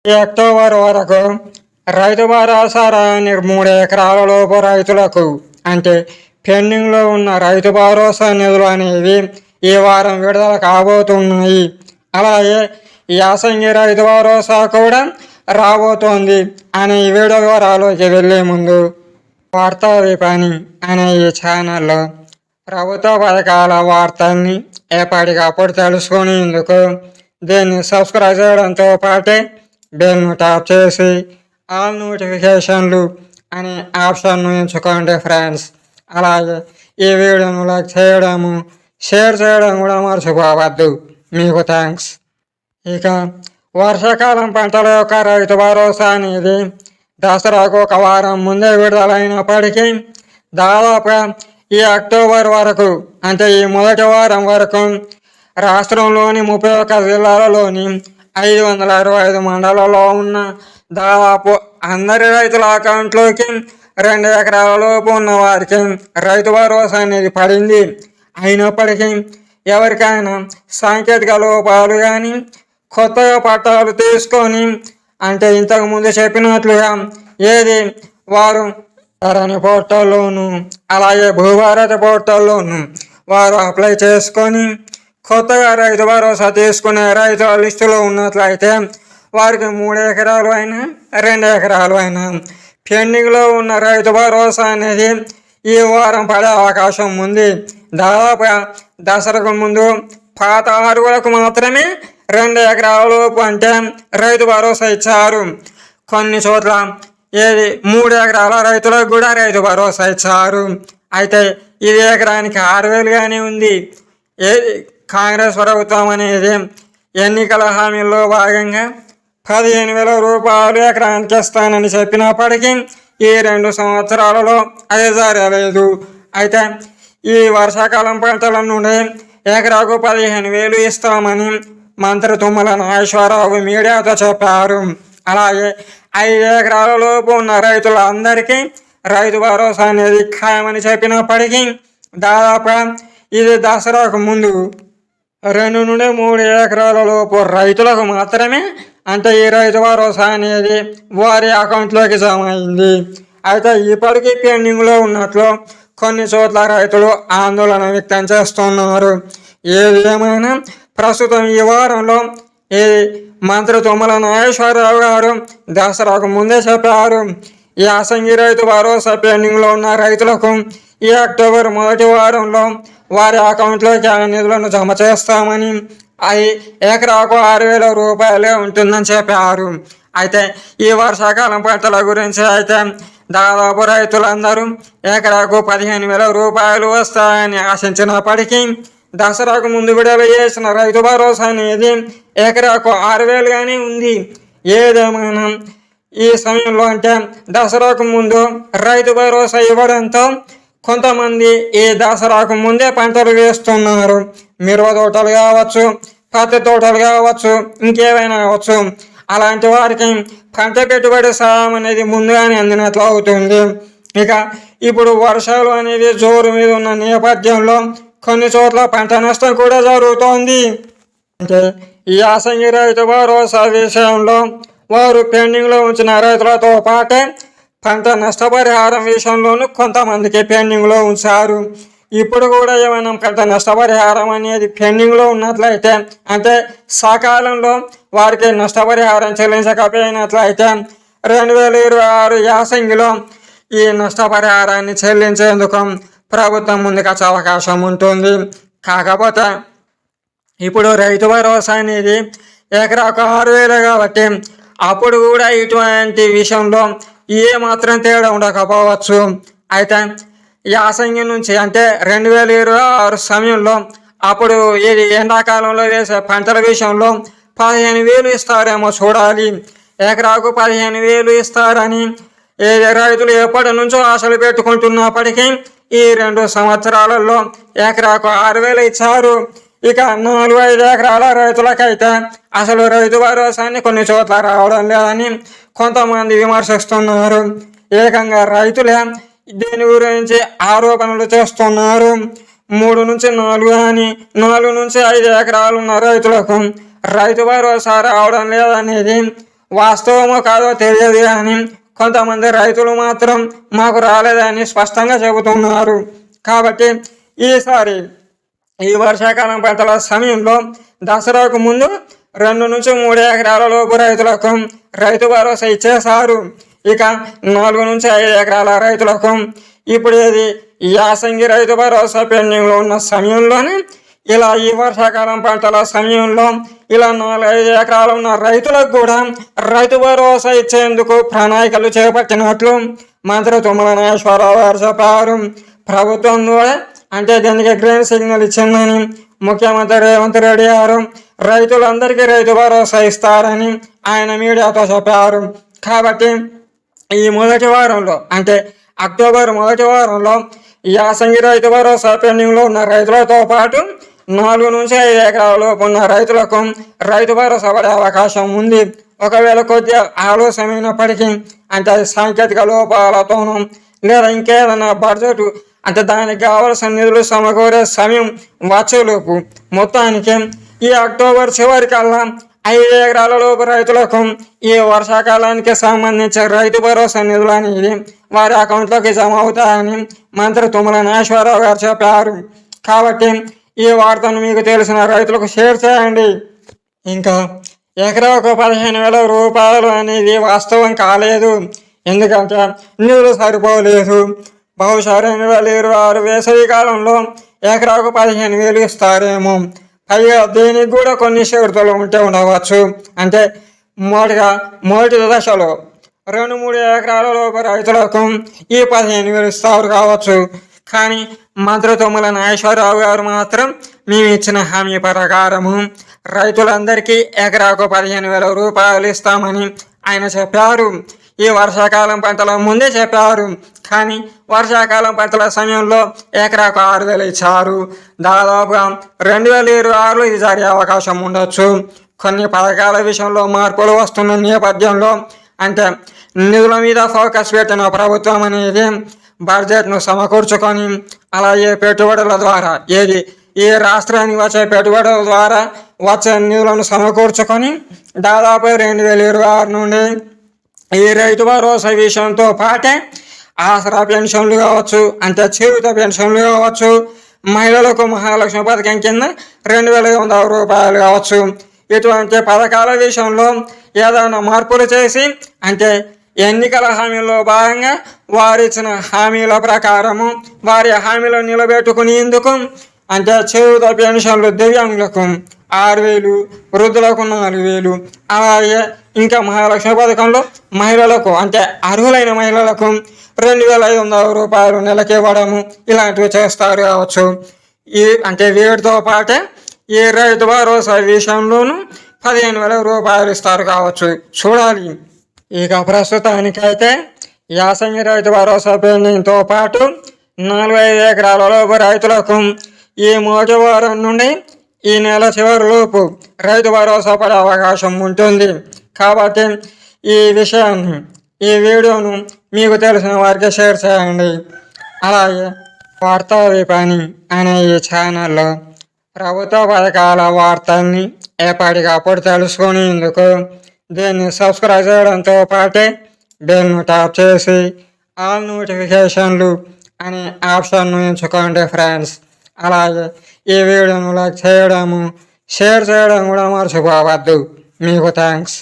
ఈ అక్టోబర్ వరకు రైతు భరోసా రాని 3 ఎకరాల లోపు రైతులకు అంటే పెండింగ్లో ఉన్న రైతు భరోసా నిధులు అనేవి ఈ వారం విడుదల కాబోతున్నాయి. అలాగే యాసంగి రైతు భరోసా కూడా రాబోతోంది అనే ఈ వీడియో వివరాల్లోకి వెళ్ళే ముందు వార్తా విపణి అనే ఈ ఛానల్లో ప్రభుత్వ పథకాల వార్తల్ని ఎప్పటికప్పుడు తెలుసుకునేందుకు దీన్ని సబ్స్క్రైబ్ చేయడంతో పాటే బెల్ను ట్యాప్ చేసి ఆల్ నోటిఫికేషన్లు అనే ఆప్షన్ను ఎంచుకోండి ఫ్రెండ్స్. అలాగే ఈ వీడియోను లైక్ చేయడము, షేర్ చేయడం కూడా మర్చిపోవద్దు. మీకు థ్యాంక్స్. ఇక వర్షాకాలం పంటల యొక్క రైతు భరోసా అనేది దసరాకు ఒక వారం ముందే విడుదలైనప్పటికీ దాదాపుగా ఈ అక్టోబర్ వరకు అంటే ఈ మొదటి వారం వరకు రాష్ట్రంలోని 31 జిల్లాలలోని 565 మండలాల్లో ఉన్న దాదాపు అందరి రైతుల అకౌంట్లోకి 2 ఎకరాల లోపు ఉన్న వారికి రైతు భరోసా అనేది పడింది. అయినప్పటికీ ఎవరికైనా సాంకేతిక లోపాలు కానీ కొత్తగా పట్టాలు తీసుకొని అంటే ఇంతకుముందు చెప్పినట్లుగా ఏది వారు ధరణి పోర్టల్లోను అలాగే భూభారత పోర్టల్లోను వారు అప్లై చేసుకొని కొత్తగా రైతు భరోసా తీసుకునే రైతుల లిస్టులో ఉన్నట్లయితే వారికి 3 ఎకరాలు అయినా 2 ఎకరాలు అయినా పెండింగ్లో ఉన్న రైతు భరోసా అనేది ఈ వారం పడే అవకాశం ఉంది. దాదాపుగా దసరాకు ముందు పాత అర్హులకు మాత్రమే 2 ఎకరాల లోపు అంటే రైతు భరోసా ఇచ్చారు. కొన్ని చోట్ల ఏది 3 ఎకరాల రైతులకు కూడా రైతు భరోసా ఇచ్చారు. అయితే ఇది ఎకరానికి 6,000గానే ఉంది. ఏది కాంగ్రెస్ ప్రభుత్వం అనేది ఎన్నికల హామీల్లో భాగంగా 15,000 రూపాయలు ఎకరానికి ఇస్తానని చెప్పినప్పటికీ ఈ 2 సంవత్సరాలలో అది జరగలేదు. అయితే ఈ వర్షాకాలం పంటల నుండి ఎకరాకు 15,000 ఇస్తామని మంత్రి తుమ్మల నాగేశ్వరరావు మీడియాతో చెప్పారు. అలాగే 5 ఎకరాల లోపు ఉన్న రైతులందరికీ రైతు భరోసా అనేది ఖాయమని చెప్పినప్పటికీ దాదాపుగా ఇది దసరాకు ముందు 2 నుండి 3 ఎకరాల లోపు రైతులకు మాత్రమే అంటే ఈ రైతు భరోసా అనేది వారి అకౌంట్లోకి జమ అయింది. అయితే ఇప్పటికీ పెండింగ్లో ఉన్నట్లు కొన్ని చోట్ల రైతులు ఆందోళన వ్యక్తం చేస్తున్నారు. ఏది ఏమైనా ప్రస్తుతం ఈ వారంలో ఈ మంత్రి తుమ్మల నాగేశ్వరరావు గారు దసరాకు ముందే చెప్పారు యాసంగి రైతు భరోసా పెండింగ్లో ఉన్న రైతులకు ఈ అక్టోబర్ మొదటి వారంలో వారి అకౌంట్లోకి ఆ నిధులను జమ చేస్తామని అవి ఎకరాకు 6,000 రూపాయలే ఉంటుందని చెప్పారు. అయితే ఈ వర్షాకాలం పంటల గురించి అయితే దాదాపు రైతులందరూ ఎకరాకు 15,000 రూపాయలు వస్తాయని ఆశించినప్పటికీ దసరాకు ముందు విడుదల చేసిన రైతు భరోసా అనేది ఎకరాకు 6,000గానే ఉంది. ఏదేమైనా ఈ సమయంలో అంటే దసరాకు ముందు రైతు భరోసా ఇవ్వడంతో కొంతమంది ఈ దసరాకు ముందే పంటలు వేస్తున్నారు. మిరప తోటలు కావచ్చు, పత్తి తోటలు కావచ్చు, ఇంకేమైనా కావచ్చు. అలాంటి వారికి పంట పెట్టుబడి సాయం అనేది ముందుగానే అందినట్లు అవుతుంది. ఇక ఇప్పుడు వర్షాలు అనేది జోరు మీద ఉన్న నేపథ్యంలో కొన్ని చోట్ల పంట నష్టం కూడా జరుగుతోంది. అంటే ఈ యాసంగి రైతు భరోసా విషయంలో వారు పెండింగ్లో ఉంచిన రైతులతో పాటే పంట నష్టపరిహారం విషయంలోనూ కొంతమందికి పెండింగ్లో ఉంచారు. ఇప్పుడు కూడా ఏమైనా పంట నష్టపరిహారం అనేది పెండింగ్లో ఉన్నట్లయితే అంటే సకాలంలో వారికి నష్టపరిహారం చెల్లించకపోయినట్లయితే 2026 యాసంగిలో ఈ నష్టపరిహారాన్ని చెల్లించేందుకు ప్రభుత్వం ముందుకొచ్చే అవకాశం ఉంటుంది. కాకపోతే ఇప్పుడు రైతు భరోసా అనేది ఎకరాకు 6,000 కాబట్టి అప్పుడు కూడా ఇటువంటి విషయంలో ఏ మాత్రం తేడా ఉండకపోవచ్చు. అయితే యాసంగి నుంచి అంటే 2026 సమయంలో అప్పుడు ఇది ఎండాకాలంలో వేసే పంటల విషయంలో 15,000 ఇస్తారేమో చూడాలి. ఎకరాకు 15,000 ఇస్తారని రైతులు ఎప్పటి నుంచో ఆశలు పెట్టుకుంటున్నప్పటికీ ఈ 2 సంవత్సరాలలో ఎకరాకు 6,000 ఇచ్చారు. ఇక 4-5 ఎకరాల రైతులకైతే అసలు రైతు భరోసాని కొన్ని చోట్ల రావడం లేదని కొంతమంది విమర్శిస్తున్నారు. ఏకంగా రైతులే దీని గురించి ఆరోపణలు చేస్తున్నారు. 3 నుంచి 4 అని 4 నుంచి 5 ఎకరాలు ఉన్న రైతులకు రైతు భరోసా రావడం లేదనేది వాస్తవమో కాదో తెలియదు కానీ కొంతమంది రైతులు మాత్రం మాకు రాలేదని స్పష్టంగా చెబుతున్నారు. కాబట్టి ఈసారి ఈ వర్షాకాలం పంటల సమయంలో దసరాకు ముందు 2 నుంచి 3 ఎకరాల లోపు రైతులకు రైతు భరోసా ఇచ్చేశారు. ఇక 4 నుంచి 5 ఎకరాల రైతులకు ఇప్పుడు ఇది యాసంగి రైతు భరోసా పెండింగ్లో ఉన్న సమయంలోనే ఇలా ఈ వర్షాకాలం పంటల సమయంలో ఇలా 4-5 ఎకరాలు ఉన్న రైతులకు కూడా రైతు భరోసా ఇచ్చేందుకు ప్రణాళికలు చేపట్టినట్లు మంత్రి తుమ్మల నాగేశ్వరరావు గారు చెప్పారు. ప్రభుత్వం కూడా అంటే దీనికి గ్రీన్ సిగ్నల్ ఇచ్చిందని ముఖ్యమంత్రి రేవంత్ రెడ్డి గారు రైతులందరికీ రైతు భరోసా ఇస్తారని ఆయన మీడియాతో చెప్పారు. కాబట్టి ఈ మొదటి వారంలో అంటే అక్టోబర్ మొదటి వారంలో యాసంగి రైతు భరోసా పెండింగ్లో ఉన్న రైతులతో పాటు 4 నుంచి 5 ఎకరాల లోపు ఉన్న రైతులకు రైతు భరోసా పడే అవకాశం ఉంది. ఒకవేళ కొద్దిగా ఆలస్యమైనప్పటికీ అంటే అది సాంకేతిక లోపాలతోనూ లేదా ఇంకేదైనా బడ్జెట్ అంటే దానికి కావలసిన నిధులు సమకూరే సమయం వచ్చేలోపు మొత్తానికి ఈ అక్టోబర్ చివరికల్లా 5 ఎకరాల లోపు రైతులకు ఈ వర్షాకాలానికి సంబంధించిన రైతు భరోసా నిధులు అనేది వారి అకౌంట్లోకి జమ అవుతాయని మంత్రి తుమ్మల నాగేశ్వరరావు గారు చెప్పారు. కాబట్టి ఈ వార్తను మీకు తెలిసిన రైతులకు షేర్ చేయండి. ఇంకా ఎకరాకు 15,000 రూపాయలు అనేది వాస్తవం కాలేదు. ఎందుకంటే నిధులు సరిపోలేదు. బహుశా 2026 వేసవి కాలంలో ఎకరాకు 15,000 ఇస్తారేమో. పైగా దీనికి కూడా కొన్ని షరతులు ఉంటే ఉండవచ్చు. అంటే మొదటి దశలో 2-3 ఎకరాల లోపు రైతులకు ఈ 15,000 ఇస్తారు కావచ్చు. కానీ మంత్రి తుమ్మల నాగేశ్వరరావు గారు మాత్రం మేము ఇచ్చిన హామీ ప్రకారము రైతులందరికీ ఎకరాకు 15,000 రూపాయలు ఇస్తామని ఆయన చెప్పారు. ఈ వర్షాకాలం పంటల ముందే చెప్పారు. కానీ వర్షాకాలం పంటల సమయంలో ఎకరాకు 6,000 ఇచ్చారు. దాదాపుగా 2026లో ఇది జరిగే అవకాశం ఉండొచ్చు. కొన్ని పథకాల విషయంలో మార్పులు వస్తున్న నేపథ్యంలో అంటే నిధుల మీద ఫోకస్ పెట్టిన ప్రభుత్వం అనేది బడ్జెట్ను సమకూర్చుకొని అలాగే పెట్టుబడుల ద్వారా ఏ రాష్ట్రానికి వచ్చే పెట్టుబడుల ద్వారా వచ్చే నిధులను సమకూర్చుకొని దాదాపు 2026 నుండి ఈ రైతు భరోసా విషయంతో పాటే ఆసరా పెన్షన్లు కావచ్చు, అంటే చేయూత పెన్షన్లు కావచ్చు, మహిళలకు మహాలక్ష్మి పథకం కింద 2,500 రూపాయలు కావచ్చు, ఇటువంటి పథకాల విషయంలో ఏదైనా మార్పులు చేసి అంటే ఎన్నికల హామీల్లో భాగంగా వారు ఇచ్చిన హామీల ప్రకారము వారి హామీలు నిలబెట్టుకునేందుకు అంటే చేయూత పెన్షన్లు దివ్యాంగులకు 6,000, వృద్ధులకు 4,000, అలాగే ఇంకా మహాలక్ష్మి పథకంలో మహిళలకు అంటే అర్హులైన మహిళలకు 2,500 రూపాయలు నెలకి ఇవ్వడము ఇలాంటివి చేస్తారు కావచ్చు. అంటే వీటితో పాటే ఈ రైతు భరోసా విషయంలోనూ 15,000 రూపాయలు ఇస్తారు కావచ్చు. చూడాలి. ఇక ప్రస్తుతానికైతే యాసంగి రైతు భరోసా పెండింగ్తో పాటు 4-5 ఎకరాల లోపు రైతులకు ఈ మొదటి వారం నుండి ఈ నెల చివరిలోపు రైతు భరోసా పడే అవకాశం ఉంటుంది. కాబట్టి ఈ విషయాన్ని ఈ వీడియోను మీకు తెలిసిన వారికి షేర్ చేయండి. అలాగే వార్తా విపణి అనే ఈ ఛానల్లో ప్రభుత్వ పథకాల వార్తల్ని ఎప్పటికప్పుడు తెలుసుకునేందుకు దీన్ని సబ్స్క్రైబ్ చేయడంతో పాటే బెల్ను ట్యాప్ చేసి ఆల్ నోటిఫికేషన్లు అనే ఆప్షన్ను ఎంచుకోండి ఫ్రెండ్స్. అలాగే ఈ వీడియోను లైక్ చేయడము, షేర్ చేయడం కూడా మర్చిపోవద్దు. మీకు థ్యాంక్స్.